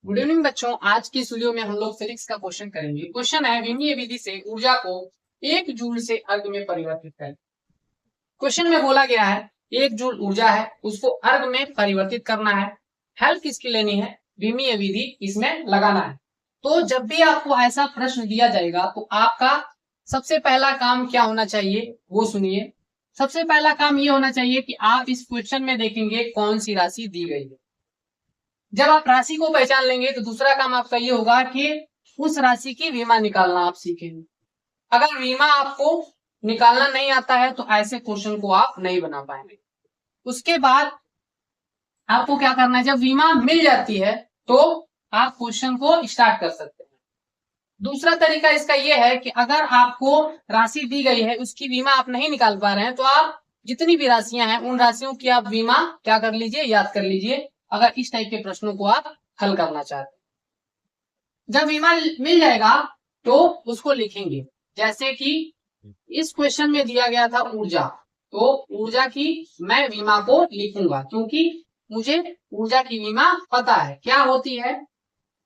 Good evening बच्चों। आज की इस वीडियो में हम लोग फिजिक्स का क्वेश्चन करेंगे। क्वेश्चन है विमीय विधि से ऊर्जा को 1 जूल से अर्घ में परिवर्तित करें। क्वेश्चन में बोला गया है 1 जूल ऊर्जा है, उसको अर्घ में परिवर्तित करना है। हेल्प किसकी लेनी है? विमीय विधि इसमें लगाना है। तो जब भी आपको ऐसा प्रश्न दिया जाएगा तो आपका सबसे पहला काम क्या होना चाहिए वो सुनिए। सबसे पहला काम ये होना चाहिए कि आप इस क्वेश्चन में देखेंगे कौन सी राशि दी गई है। जब आप राशि को पहचान लेंगे तो दूसरा काम आपका ये होगा कि उस राशि की विमा निकालना आप सीखेंगे। अगर विमा आपको निकालना नहीं आता है तो ऐसे क्वेश्चन को आप नहीं बना पाएंगे। उसके बाद आपको क्या करना है, जब विमा मिल जाती है तो आप क्वेश्चन को स्टार्ट कर सकते हैं। दूसरा तरीका इसका यह है कि अगर आपको राशि दी गई है उसकी बीमा आप नहीं निकाल पा रहे हैं तो आप जितनी भी राशियां हैं उन राशियों की आप बीमा क्या कर लीजिए, याद कर लीजिए, अगर इस टाइप के प्रश्नों को आप हल करना चाहते हैं। जब बीमा मिल जाएगा तो उसको लिखेंगे। जैसे कि इस क्वेश्चन में दिया गया था ऊर्जा, तो ऊर्जा की मैं बीमा को लिखूंगा क्योंकि मुझे ऊर्जा की बीमा पता है क्या होती है।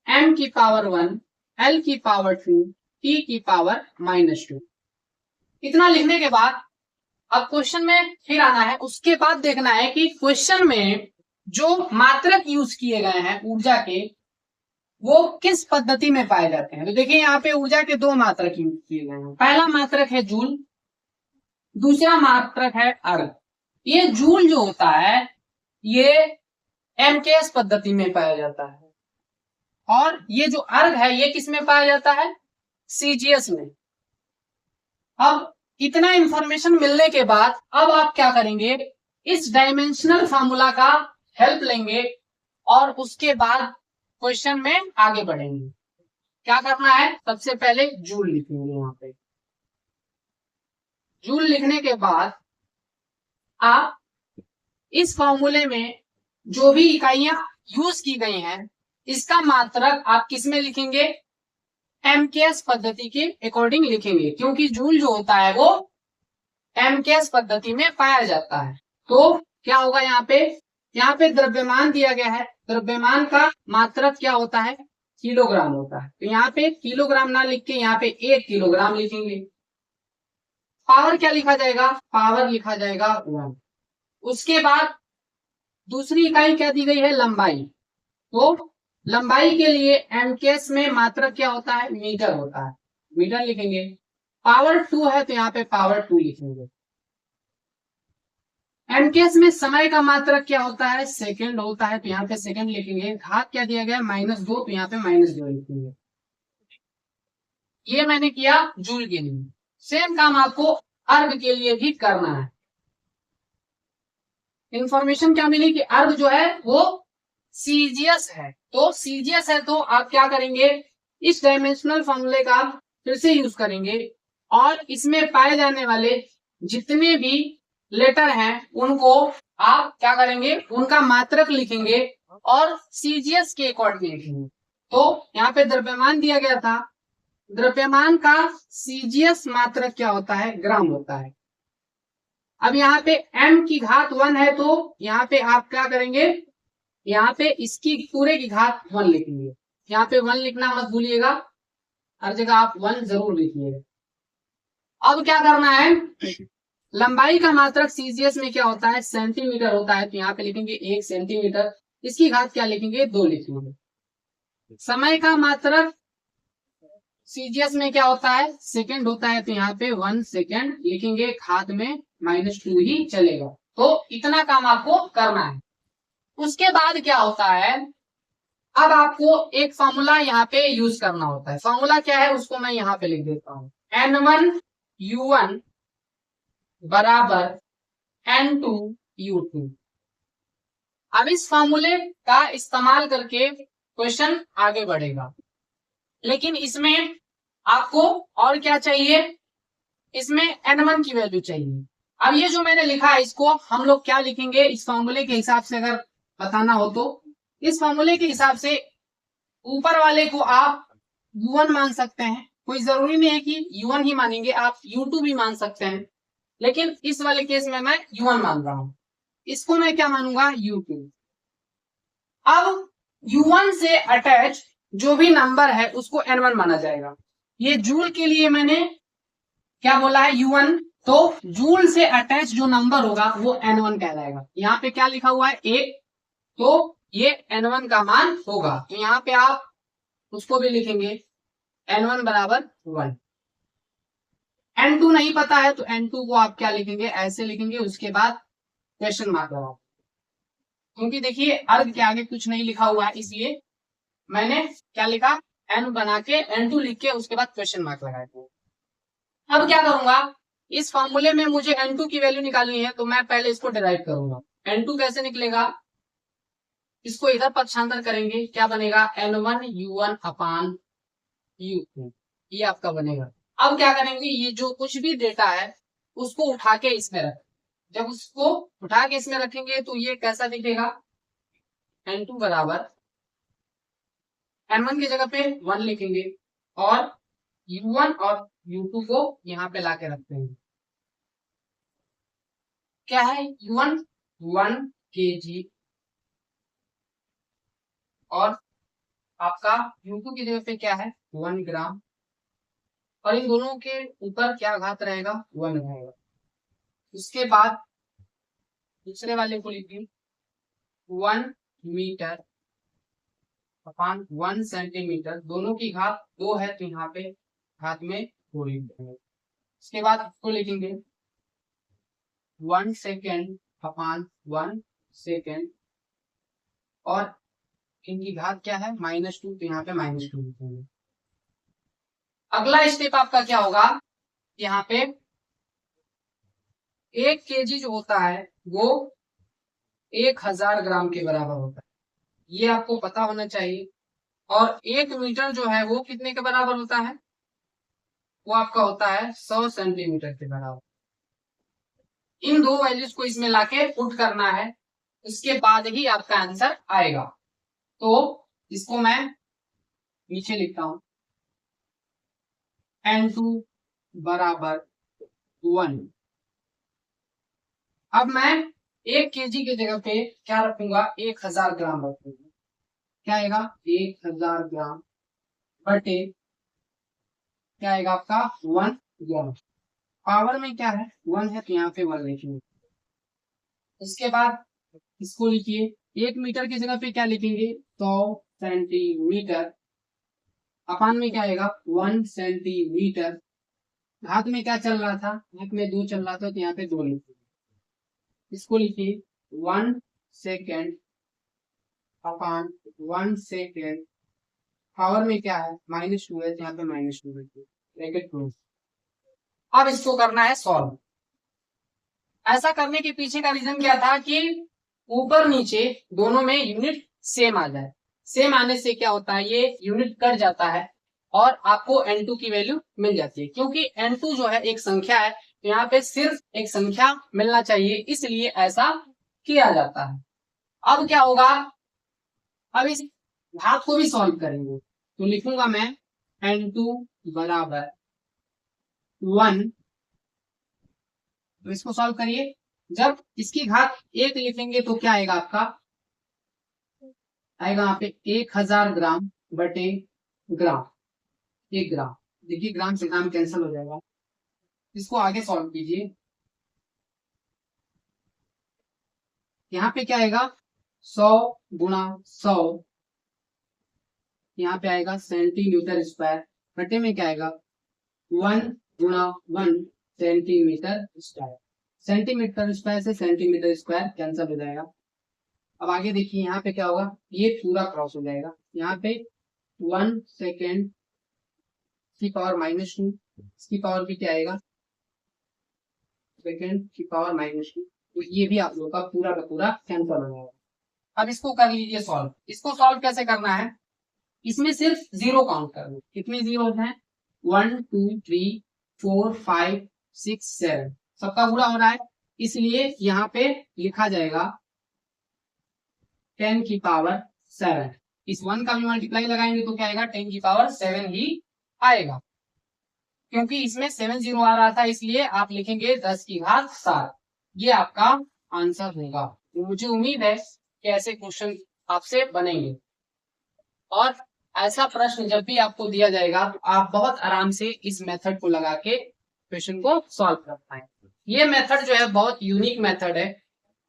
m की पावर 1, l की पावर 2, t की पावर -2। इतना लिखने के बाद अब क्वेश्चन में फिर आना है। उसके बाद देखना है कि क्वेश्चन में जो मात्रक यूज किए गए हैं ऊर्जा के वो किस पद्धति में पाए जाते हैं। तो देखिए यहाँ पे ऊर्जा के दो मात्रक यूज किए गए हैं। पहला मात्रक है जूल, दूसरा मात्रक है अर्ग। ये जूल जो होता है ये एमकेएस पद्धति में पाया जाता है और ये जो अर्ग है ये किस में पाया जाता है? सीजीएस में। अब इतना इंफॉर्मेशन मिलने के बाद अब आप क्या करेंगे, इस डायमेंशनल फार्मूला का हेल्प लेंगे और उसके बाद क्वेश्चन में आगे बढ़ेंगे। क्या करना है, सबसे पहले जूल लिखेंगे। यहाँ पे जूल लिखने के बाद आप इस फॉर्मूले में जो भी इकाइयां यूज की गई हैं इसका मात्रक आप किस में लिखेंगे? एमकेएस पद्धति के अकॉर्डिंग लिखेंगे क्योंकि जूल जो होता है वो एमकेएस पद्धति में पाया जाता है। तो क्या होगा, यहाँ पे द्रव्यमान दिया गया है, द्रव्यमान का मात्रक क्या होता है? किलोग्राम होता है। तो यहाँ पे किलोग्राम ना लिख के यहाँ पे 1 किलोग्राम लिखेंगे। पावर क्या लिखा जाएगा? पावर लिखा जाएगा 1। उसके बाद दूसरी इकाई क्या दी गई है? लंबाई। तो लंबाई के लिए एमकेएस में मात्रक क्या होता है? मीटर होता है, मीटर लिखेंगे। पावर 2 है तो यहाँ पे पावर 2 लिखेंगे। एमकेएस में समय का मात्रक क्या होता है? सेकंड होता है तो यहाँ पे सेकंड लिखेंगे। घात क्या दिया गया? -2 तो यहाँ पे -2 लिखेंगे। ये मैंने किया जूल के लिए। सेम काम आपको अर्ग के लिए भी करना है। इंफॉर्मेशन क्या मिली कि अर्ग जो है वो सीजीएस है। तो सीजीएस है तो आप क्या करेंगे, इस डायमेंशनल फॉर्मूले का फिर से यूज करेंगे और इसमें पाए जाने वाले जितने भी लेटर हैं उनको आप क्या करेंगे, उनका मात्रक लिखेंगे और सीजीएस के अकॉर्डिंग लिखेंगे। तो यहाँ पे द्रव्यमान दिया गया था, द्रव्यमान का सीजीएस मात्रक क्या होता है? ग्राम होता है। अब यहाँ पे m की घात 1 है तो यहाँ पे आप क्या करेंगे, यहाँ पे इसकी पूरे की घात 1 लिखेंगे। यहाँ पे 1 लिखना मत भूलिएगा, हर जगह आप 1 जरूर लिखिएगा। अब क्या करना है, लंबाई का मात्रक सीजीएस में क्या होता है? सेंटीमीटर होता है। तो यहाँ पे लिखेंगे 1 सेंटीमीटर। इसकी घात क्या लिखेंगे? 2 लिखेंगे। समय का मात्रक सीजीएस में क्या होता है? सेकंड होता है तो यहाँ पे 1 सेकंड लिखेंगे, घात में -2 ही चलेगा। तो इतना काम आपको करना है। उसके बाद क्या होता है, अब आपको एक फॉर्मूला यहाँ पे यूज करना होता है। फॉर्मूला क्या है उसको मैं यहाँ पे लिख देता हूँ। N1U1 बराबर N2U2। अब इस फॉर्मूले का इस्तेमाल करके क्वेश्चन आगे बढ़ेगा, लेकिन इसमें आपको और क्या चाहिए, इसमें N1 की वैल्यू चाहिए। अब ये जो मैंने लिखा है इसको हम लोग क्या लिखेंगे, इस फॉर्मूले के हिसाब से अगर बताना हो तो इस फॉर्मूले के हिसाब से ऊपर वाले को आप U1 मान सकते हैं। कोई जरूरी नहीं है कि U1 ही मानेंगे, आप U2 भी मान सकते हैं, लेकिन इस वाले केस में मैं U1 मान रहा हूं। इसको मैं क्या मानूंगा? U2। अब U1 से अटैच जो भी नंबर है उसको N1 माना जाएगा। ये जूल के लिए मैंने क्या बोला है U1, तो जूल से अटैच जो नंबर होगा वो N1 कहलाएगा। यहाँ पे क्या लिखा हुआ है 1, तो ये N1 का मान होगा। तो यहाँ पे आप उसको भी लिखेंगे N1 बराबर 1। N2 नहीं पता है तो N2 को आप क्या लिखेंगे, ऐसे लिखेंगे, उसके बाद क्वेश्चन मार्क लगाओ, क्योंकि देखिए अर्ग के आगे कुछ नहीं लिखा हुआ है, इसलिए मैंने क्या लिखा N बना के N2 लिख के उसके बाद क्वेश्चन मार्क लगाया। अब क्या करूंगा, इस फॉर्मूले में मुझे N2 की वैल्यू निकालनी है, तो मैं पहले इसको डिराइव करूंगा। N2 कैसे निकलेगा, इसको इधर पक्षांतर करेंगे, क्या बनेगा N1 U1 अपान U2, ये आपका बनेगा। अब क्या करेंगे, ये जो कुछ भी डेटा है उसको उठा के इसमें रख, जब उसको उठा के इसमें रखेंगे तो ये कैसा दिखेगा, N2 बराबर N1 की जगह पे 1 लिखेंगे और U1 और U2 को यहाँ पे लाके रखते हैं। क्या है U1 1 kg और आपका U2 की जगह पे क्या है 1 ग्राम, और इन दोनों के ऊपर क्या घात रहेगा 1 रहेगा। उसके बाद दूसरे वाले को लिखिए 1 मीटर अपान 1 सेंटीमीटर, दोनों की घात 2 है तो यहाँ पे घात में 2 लिख देंगे। उसके बाद इसको लिखेंगे 1 सेकेंड अपान 1 सेकेंड, और इनकी घात क्या है -2, तो यहाँ पे -2 लिखेंगे। अगला स्टेप आपका क्या होगा, यहाँ पे 1 kg जो होता है वो 1000 ग्राम के बराबर होता है, ये आपको पता होना चाहिए। और 1 मीटर जो है वो कितने के बराबर होता है, वो आपका होता है 100 सेंटीमीटर के बराबर। इन दो वैल्यूज को इसमें लाके पुट करना है, उसके बाद ही आपका आंसर आएगा। तो इसको मैं नीचे लिखता हूं, N2 बराबर 1। अब मैं 1 kg की जगह पे क्या रखूंगा 1000 ग्राम रखूंगा, क्या आएगा 1000 ग्राम बटे क्या आएगा आपका 1 ग्राम। पावर में क्या है 1 है तो यहाँ पे 1 लिखेंगे। उसके बाद इसको लिखिए 1 मीटर की जगह पे क्या लिखेंगे 100 सेंटीमीटर, अपान में क्या आएगा 1 सेंटीमीटर, घात में क्या चल रहा था, घात में 2 चल रहा था तो यहाँ पे 2 लिखेंगे। इसको लिखिए 1 सेकेंड अपान 1 सेकेंड, पावर में क्या है -2 है तो यहाँ पे -2 लिखिए, ब्रैकेट क्लोज। अब इसको करना है सॉल्व। ऐसा करने के पीछे का रीजन क्या था कि ऊपर नीचे दोनों में यूनिट सेम आ जाए। सेम आने से क्या होता है, ये यूनिट कट जाता है और आपको N2 की वैल्यू मिल जाती है। क्योंकि N2 जो है एक संख्या है, तो यहाँ पे सिर्फ एक संख्या मिलना चाहिए, इसलिए ऐसा किया जाता है। अब क्या होगा, अब इस घात को भी सॉल्व करेंगे, तो लिखूंगा मैं N2 बराबर 1। तो इसको सॉल्व करिए, जब इसकी घात 1 लिखेंगे तो क्या आएगा आपका, आएगा यहाँ पे 1000 ग्राम बटे ग्राम, 1 ग्राम। देखिए ग्राम से ग्राम कैंसिल हो जाएगा। इसको आगे सॉल्व कीजिए, यहाँ पे क्या आएगा 100 गुणा 100, यहाँ पे आएगा सेंटीमीटर स्क्वायर, बटे में क्या आएगा 1 गुणा 1 सेंटीमीटर स्क्वायर। सेंटीमीटर स्क्वायर से सेंटीमीटर स्क्वायर कैंसिल हो जाएगा। अब आगे देखिए यहाँ पे क्या होगा, ये पूरा क्रॉस हो जाएगा, यहाँ पे 1 सेकेंड की पावर -2, इसकी पावर भी क्या आएगा सेकेंड की पावर -2, तो ये भी आप लोग का पूरा कैंसिल हो जाएगा। अब इसको कर लीजिए सॉल्व। इसको सॉल्व कैसे करना है, इसमें सिर्फ जीरो काउंट करना। कितने जीरो हैं 1 2 3 4 5 6 7, सबका पूरा हो रहा है, इसलिए यहाँ पे लिखा जाएगा 10 की पावर 7। इस 1 का भी मल्टीप्लाई लगाएंगे तो क्या आएगा 10 की पावर 7 ही आएगा। क्योंकि इसमें 7 जीरो आ रहा था, इसलिए आप लिखेंगे 10 की घात 7। ये आपका आंसर होगा। तो मुझे उम्मीद है कि ऐसे क्वेश्चन आपसे बनेंगे। और ऐसा प्रश्न जब भी आपको दिया जाएगा तो आप बहुत आराम से इस मेथड को लगा के क्वेश्चन को सॉल्व कर पाए। ये मेथड जो है बहुत यूनिक मेथड है।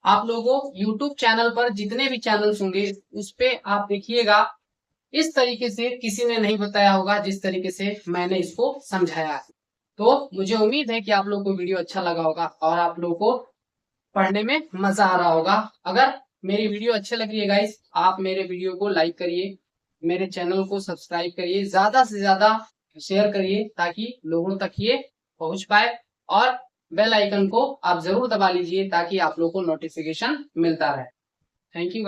आप लोगों YouTube चैनल पर जितने भी चैनल्स होंगे उस पे आप देखिएगा, इस तरीके से किसी ने नहीं बताया होगा जिस तरीके से मैंने इसको समझाया है। तो मुझे उम्मीद है कि आप लोगों को वीडियो अच्छा लगा होगा और आप लोगों को पढ़ने में मजा आ रहा होगा। अगर मेरी वीडियो अच्छी लग रही है गाइस, आप मेरे वीडियो को लाइक करिए, मेरे चैनल को सब्सक्राइब करिए, ज्यादा से ज्यादा शेयर करिए ताकि लोगों तक ये पहुंच पाए, और बेल आइकन को आप जरूर दबा लीजिए ताकि आप लोगों को नोटिफिकेशन मिलता रहे। Thank you.